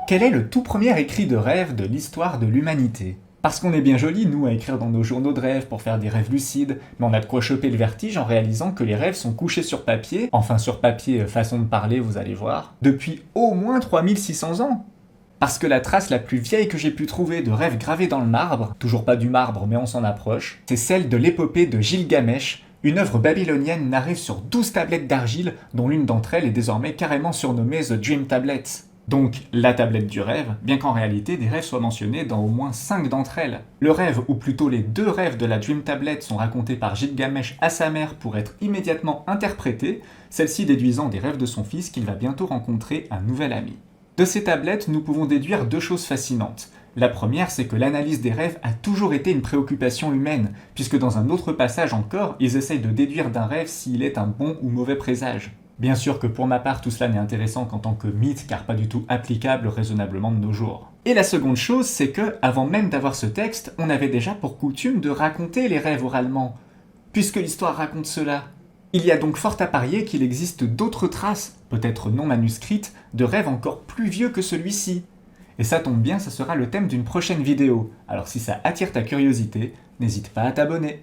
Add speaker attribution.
Speaker 1: Quel est le tout premier écrit de rêve de l'histoire de l'humanité? Parce qu'on est bien joli, nous, à écrire dans nos journaux de rêve pour faire des rêves lucides, mais on a de quoi choper le vertige en réalisant que les rêves sont couchés sur papier, enfin sur papier, façon de parler, vous allez voir, depuis au moins 3600 ans. Parce que la trace la plus vieille que j'ai pu trouver de rêve gravé dans le marbre, toujours pas du marbre mais on s'en approche, c'est celle de l'épopée de Gilgamesh, une œuvre babylonienne narrée sur 12 tablettes d'argile, dont l'une d'entre elles est désormais carrément surnommée The Dream Tablet. Donc la tablette du rêve, bien qu'en réalité des rêves soient mentionnés dans au moins 5 d'entre elles. Le rêve, ou plutôt les 2 rêves de la Dream Tablet sont racontés par Gilgamesh à sa mère pour être immédiatement interprétés, celle-ci déduisant des rêves de son fils qu'il va bientôt rencontrer un nouvel ami. De ces tablettes, nous pouvons déduire 2 choses fascinantes. La première, c'est que l'analyse des rêves a toujours été une préoccupation humaine, puisque dans un autre passage encore, ils essayent de déduire d'un rêve s'il est un bon ou mauvais présage. Bien sûr que pour ma part, tout cela n'est intéressant qu'en tant que mythe, car pas du tout applicable raisonnablement de nos jours. Et la seconde chose, c'est que, avant même d'avoir ce texte, on avait déjà pour coutume de raconter les rêves oralement, puisque l'histoire raconte cela. Il y a donc fort à parier qu'il existe d'autres traces, peut-être non manuscrites, de rêves encore plus vieux que celui-ci. Et ça tombe bien, ça sera le thème d'une prochaine vidéo, alors si ça attire ta curiosité, n'hésite pas à t'abonner.